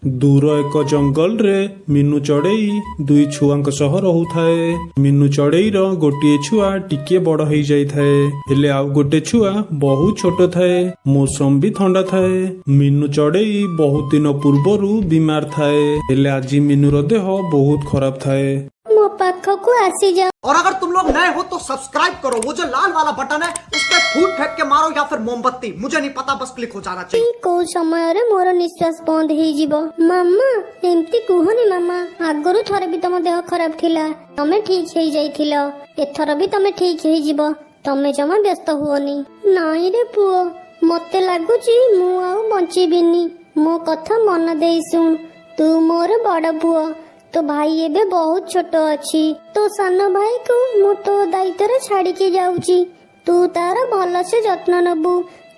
दूर एक जंगल रे मीनू चढ़ई दुई छुआंक सह रहुथाए। मीनू चढ़ईर गोटे छुआ टिके बड़ हो जाए हेले आउ गोटे छुआ बहुत छोट थाए। मौसम भी ठंडा थाए। मीनू चढ़ई बहुत दिन पूर्वरु बीमार थाए हेले आज मीनूर देह बहुत खराब थाए। मो पाखक को आसी जाओ। और अगर तुम लोग नए हो तो सब्सक्राइब करो, वो जो लाल वाला बटन है उस पर फूट फेंक के मारो या फिर मोमबत्ती, मुझे नहीं पता, बस क्लिक हो जाना चाहिए। को समय रे मोर निश्वास बंद हो जीवो। मामा एमती कुहनी मामा, आगरु थरे भी तम देह खराब थिला, तमे ठीक हो जाइथिलो, एथर भी तमे ठीक हो जीवो, तमे जमा व्यस्त हुओनी। नाई रे पुओ, मते लागुची मु आउ बंचीबिनी। मो कथा मन देई सुन, तू मोर बड़ पुओ, तो भाई एबे बहुत छोट अछि। तो सानो भाई को मु तो दायित्व रे छाड़ी के जाउची, तू तार भल से जत्न नबु।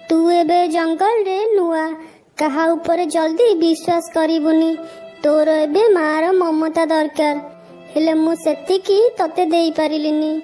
तू एबे जंगल रे नुआ, कहा ऊपर जल्दी विश्वास करिबुनी। तोर एबे मार ममता दरकार, हेले मु सेतिकी तते देई पारिलिनी।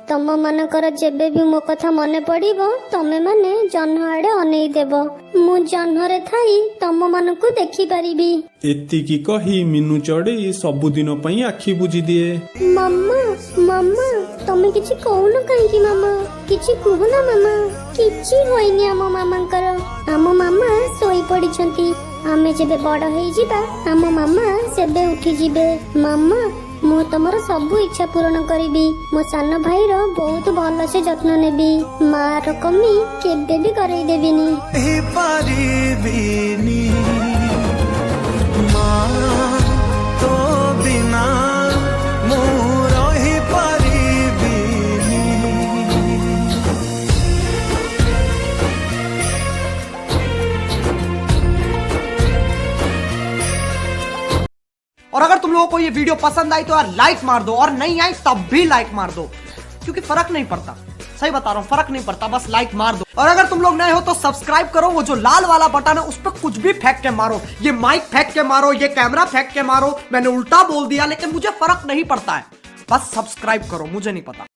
तम मानकर जेबे भी मो कथा मने पड़िबो, तमे माने जन्ह आड़े अनेई देबो। मु जन्हरे थाई तम मानकु देखि पारिबी। एतिकी कही मीनू चढ़ई सबुदिन पई आखि बुझी दिए। मामा मामा तमे किछि कहून काहेकि मामा, किछि कहूना मामा। किछि होइनी आम मामांकर, आम मामा सोई पड़िछंती। आमे जेबे बड़ हेई जिबा आम मामा सेबे उठी जिबे। मामा मु तमर सब इच्छा पूर्ण करिबी। मो सान भाईर बहुत भल से जत्न नेबी। मार कमी केबे भी करई देबिनी। तो बिना रही पारिबिनी। और अगर तुम लोगों को ये वीडियो पसंद आई तो यार लाइक मार दो, और नहीं आई तब भी लाइक मार दो, क्योंकि फर्क नहीं पड़ता। सही बता रहा हूँ, फर्क नहीं पड़ता, बस लाइक मार दो। और अगर तुम लोग नए हो तो सब्सक्राइब करो, वो जो लाल वाला बटन है उस पर कुछ भी फेंक के मारो, ये माइक फेंक के मारो, ये कैमरा फेंक के मारो। मैंने उल्टा बोल दिया लेकिन मुझे फर्क नहीं पड़ता है, बस सब्सक्राइब करो, मुझे नहीं पता।